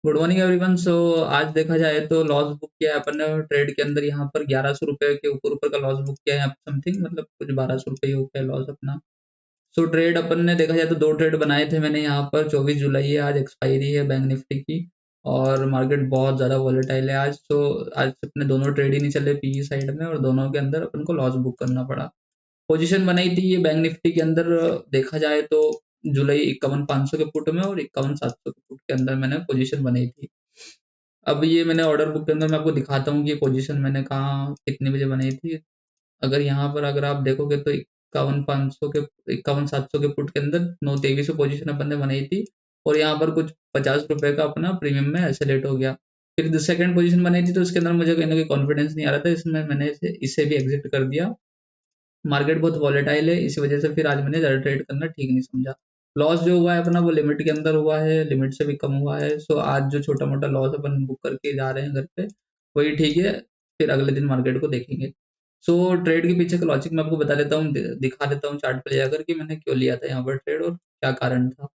Good morning everyone. सो आज देखा जाए तो लॉस बुक किया है अपन ने ट्रेड के अंदर यहाँ पर 1100 रुपए के ऊपर ऊपर का लॉस बुक किया है यहाँ पे समथिंग, मतलब कुछ 1200 रुपये हो गया लॉस अपना। सो ट्रेड अपन ने देखा जाए तो दो ट्रेड बनाए थे मैंने यहाँ पर। 24 जुलाई है आज, एक्सपायरी है बैंक निफ्टी की और मार्केट बहुत ज़्यादा वॉलेटाइल है आज। सो आज अपने दोनों ट्रेड ही नहीं चले पीई साइड में और दोनों के अंदर अपन को लॉस बुक करना पड़ा। पोजीशन बनाई थी ये बैंक निफ्टी के अंदर, देखा जाए तो जुलाई 51,500 के पुट में और 51,700 के पुट के अंदर मैंने पोजीशन बनाई थी। अब ये मैंने ऑर्डर बुक के अंदर मैं आपको दिखाता हूँ कि ये पोजीशन मैंने कहाँ कितने बजे बनाई थी। अगर यहाँ पर अगर आप देखोगे तो 51,500 के 51,700 के पुट के अंदर 9,23 पोजीशन अपन ने बनाई थी और यहाँ पर कुछ 50 रुपए का अपना प्रीमियम में एसेलेट हो गया। फिर सेकंड पोजीशन बनाई थी तो उसके अंदर मुझे कहीं ना कहीं कॉन्फिडेंस नहीं आ रहा था, इसमें मैंने इसे भी एग्जिट कर दिया। मार्केट बहुत वॉलेटाइल है, इसी वजह से फिर आज मैंने ज़्यादा ट्रेड करना ठीक नहीं समझा। लॉस जो हुआ है अपना वो लिमिट के अंदर हुआ है, लिमिट से भी कम हुआ है। सो आज जो छोटा मोटा लॉस अपन बुक करके जा रहे हैं घर पे वही ठीक है, फिर अगले दिन मार्केट को देखेंगे। सो ट्रेड के पीछे का लॉजिक मैं आपको बता देता हूँ, दिखा देता हूँ चार्ट पे जाकर कि मैंने क्यों लिया था यहाँ पर ट्रेड और क्या कारण था।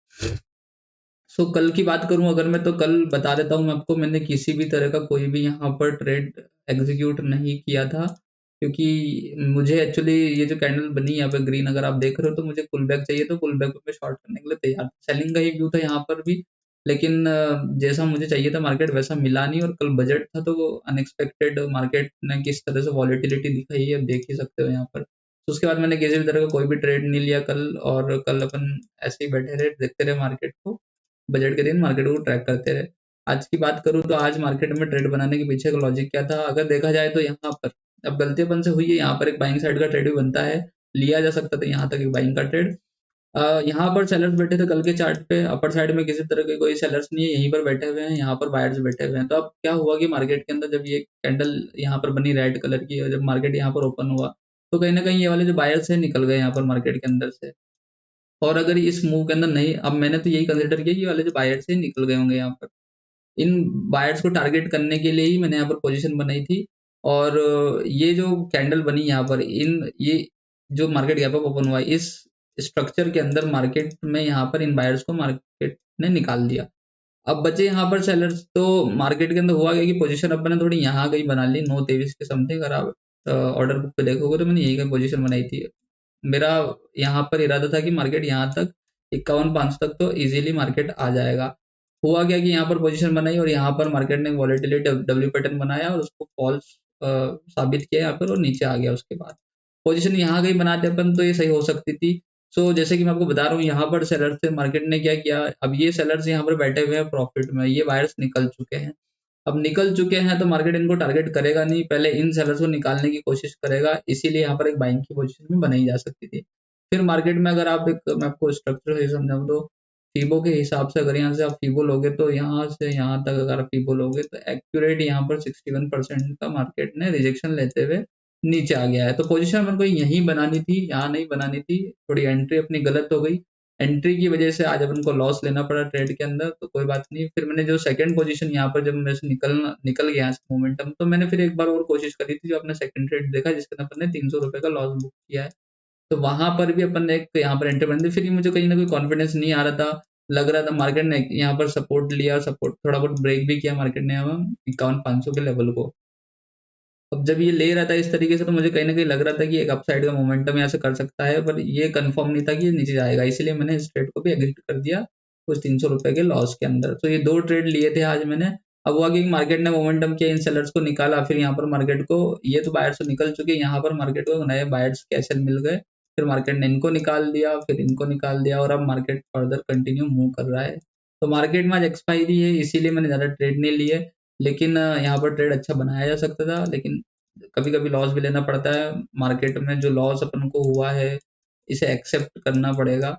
सो कल की बात करूं अगर मैं, तो कल बता देता हूं मैं आपको, मैंने किसी भी तरह का कोई भी यहाँ पर ट्रेड एग्जीक्यूट नहीं किया था, क्योंकि मुझे एक्चुअली ये जो कैंडल बनी यहाँ पे ग्रीन अगर आप देख रहे हो तो मुझे पुल बैक चाहिए, तो पुल बैक पे शॉर्ट करने के लिए तैयार था। सेलिंग का ही व्यू था यहाँ पर भी, लेकिन जैसा मुझे चाहिए था मार्केट वैसा मिला नहीं। और कल बजट था तो अनएक्सपेक्टेड मार्केट ने किस तरह से वॉलेटिलिटी दिखाई है अब देख ही सकते हो यहाँ पर। तो उसके बाद मैंने किसी भी तरह का कोई भी ट्रेड नहीं लिया कल, और कल अपन ऐसे ही बैठे रहे देखते रहे मार्केट को, बजट के दिन मार्केट को ट्रैक करते रहे। आज की बात करूँ तो आज मार्केट में ट्रेड बनाने के पीछे का लॉजिक क्या था अगर देखा जाए तो यहाँ पर अब गलती अपन से हुई है, यहाँ पर एक बाइंग साइड का ट्रेड भी बनता है, लिया जा सकता था यहाँ तक एक बाइंग का ट्रेड। यहाँ पर सेलर्स बैठे थे कल के चार्ट पे, अपर साइड में किसी तरह के कोई सेलर्स नहीं है, यहीं पर बैठे हुए हैं, यहाँ पर बायर्स बैठे हुए हैं। तो अब क्या हुआ कि मार्केट के अंदर जब ये कैंडल यहाँ पर बनी रेड कलर की और जब मार्केट यहाँ पर ओपन हुआ तो कहीं ना कहीं ये वाले जो बायर्स है निकल गए यहाँ पर मार्केट के अंदर से। और अगर इस मूव के अंदर नहीं, अब मैंने तो यही कंसिडर किया कि ये वाले जो बायर्स है निकल गए होंगे यहाँ पर, इन बायर्स को टारगेट करने के लिए ही मैंने यहाँ पर पोजीशन बनाई थी। और ये जो कैंडल बनी यहाँ पर, इन ये जो मार्केट गैप अप ओपन हुआ है इस स्ट्रक्चर के अंदर मार्केट में यहाँ पर इन बायर्स को मार्केट ने निकाल दिया। अब बचे यहाँ पर सेलर्स, तो मार्केट के अंदर हुआ गया कि पोजीशन अपन ने थोड़ी यहाँ गई बना ली 9,23 के समथिंग। अगर आप ऑर्डर बुक पे देखोगे तो मैंने यही का पोजीशन बनाई थी। मेरा यहाँ पर इरादा था कि मार्केट यहाँ तक 51,500 तक तो इजीली मार्केट आ जाएगा। हुआ क्या कि यहाँ पर पोजीशन बनाई और यहाँ पर मार्केट ने वॉलेटिलिटी डब्ल्यू पैटर्न बनाया और उसको फॉल्स साबित किया यहाँ पर और नीचे आ गया। उसके बाद पोजीशन यहाँ कहीं बनाते अपन तो ये सही हो सकती थी। सो जैसे कि मैं आपको बता रहा हूँ यहाँ पर सेलर्स थे, मार्केट ने क्या किया, अब ये सेलर्स यहाँ पर बैठे हुए हैं प्रॉफिट में, ये बायर्स निकल चुके हैं। अब निकल चुके हैं तो मार्केट इनको टारगेट करेगा नहीं, पहले इन सेलर्स को निकालने की कोशिश करेगा, इसीलिए यहाँ पर एक बाइंग की पोजीशन भी बनाई जा सकती थी। फिर मार्केट में अगर आप एक, मैं आपको स्ट्रक्चर से समझाऊँ तो फीबो के हिसाब से अगर यहाँ से आप फीबो लोगे तो यहाँ से यहाँ तक अगर आप फीबो लोगे तो एक्यूरेट यहाँ पर 61% का मार्केट ने रिजेक्शन लेते हुए नीचे आ गया है। तो पोजीशन अपन को यहीं बनानी थी, यहाँ नहीं बनानी थी, थोड़ी एंट्री अपनी गलत हो गई। एंट्री की वजह से आज अपन को लॉस लेना पड़ा ट्रेड के अंदर, तो कोई बात नहीं। फिर मैंने जो सेकंड पोजीशन यहाँ पर जब मेरे से निकल गया मोमेंटम, तो मैंने फिर एक बार और कोशिश करी थी, जो अपने सेकंड ट्रेड देखा जिसके अंदर अपन ने 300 रुपए का लॉस बुक किया है। तो वहां पर भी अपन ने एक यहाँ पर एंट्री बनी थी। फिर मुझे कहीं ना कोई कॉन्फिडेंस नहीं आ रहा था, लग रहा था मार्केट ने यहाँ पर सपोर्ट लिया, सपोर्ट थोड़ा बहुत ब्रेक भी किया मार्केट ने यहाँ 51,500 के लेवल को। अब जब ये ले रहा था इस तरीके से तो मुझे कहीं न कहीं लग रहा था कि एक अपसाइड का मोमेंटम यहाँ से कर सकता है, पर ये कंफर्म नहीं था कि ये नीचे जाएगा, इसीलिए मैंने इस ट्रेड को भी एग्जिट कर दिया कुछ 300 रुपए के लॉस के अंदर। तो ये 2 ट्रेड लिए थे आज मैंने। अब हुआ कि मार्केट ने मोमेंटम किया, इन सेलर्स को निकाला, फिर यहाँ पर मार्केट को, ये तो बायर्स तो निकल चुके, यहाँ पर मार्केट को नए बायर्स कैसे मिल गए, फिर मार्केट ने इनको निकाल दिया, फिर इनको निकाल दिया और अब मार्केट फर्दर कंटिन्यू मूव कर रहा है। तो मार्केट में आज एक्सपायरी है, इसीलिए मैंने ज़्यादा ट्रेड नहीं लिए, लेकिन यहाँ पर ट्रेड अच्छा बनाया जा सकता था, लेकिन कभी-कभी लॉस भी लेना पड़ता है। मार्केट में जो लॉस अपन को हुआ है, इसे एक्सेप्ट करना पड़ेगा।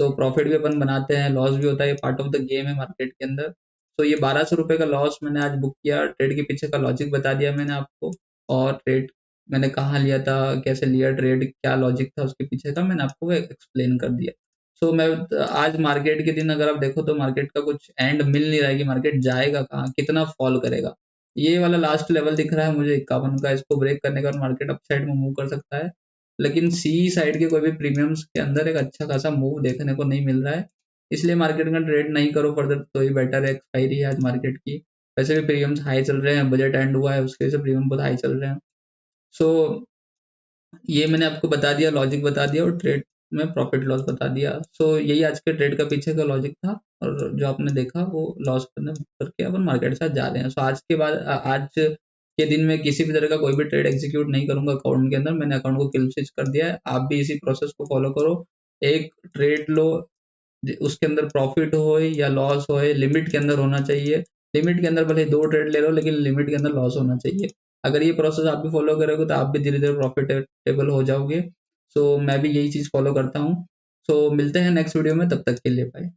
सो प्रॉफिट भी अपन बनाते हैं, लॉस भी होता है, ये पार्ट ऑफ द गेम है मार्केट के अंदर। तो ये 1200 रुपए का लॉस मैंने आज बुक किया, ट्रेड के पीछे का लॉजिक बता दिया मैंने आपको, और ट्रेड मैंने कहाँ लिया था, कैसे लिया ट्रेड, क्या लॉजिक था उसके पीछे का, मैंने आपको एक्सप्लेन कर दिया। सो मैं आज मार्केट के दिन अगर आप देखो तो मार्केट का कुछ एंड मिल नहीं रहा है कि मार्केट जाएगा कहाँ, कितना फॉल करेगा। ये वाला लास्ट लेवल दिख रहा है मुझे 51 का, इसको ब्रेक करने के बाद मार्केट अप साइड में मूव कर सकता है, लेकिन सी साइड के कोई भी प्रीमियम्स के अंदर एक अच्छा खासा मूव देखने को नहीं मिल रहा है। इसलिए मार्केट में ट्रेड नहीं करो फर्दर तो ही बेटर है। एक्सपायरी है आज मार्केट की, वैसे भी प्रीमियम्स हाई चल रहे हैं, बजट एंड हुआ है उसके वजह से प्रीमियम बहुत हाई चल रहे हैं। सो ये मैंने आपको बता दिया, लॉजिक बता दिया और ट्रेड में प्रॉफिट लॉस बता दिया। सो यही आज के ट्रेड का पीछे का लॉजिक था, और जो आपने देखा वो लॉस करके अपन मार्केट के साथ जा रहे हैं। सो आज के बाद आज के दिन में किसी भी तरह का कोई भी ट्रेड एग्जीक्यूट नहीं करूंगा अकाउंट के अंदर। मैंने अकाउंट को किल स्विच कर दिया है। आप भी इसी प्रोसेस को फॉलो करो। एक ट्रेड लो, उसके अंदर प्रॉफिट हो या लॉस हो, लिमिट के अंदर होना चाहिए। लिमिट के अंदर भले 2 ट्रेड ले लो, लेकिन लिमिट के अंदर लॉस होना चाहिए। अगर ये प्रोसेस आप भी फॉलो करोगे तो आप भी धीरे-धीरे प्रॉफिटेबल हो जाओगे। सो मैं भी यही चीज़ फॉलो करता हूँ। सो मिलते हैं नेक्स्ट वीडियो में, तब तक के लिए बाय।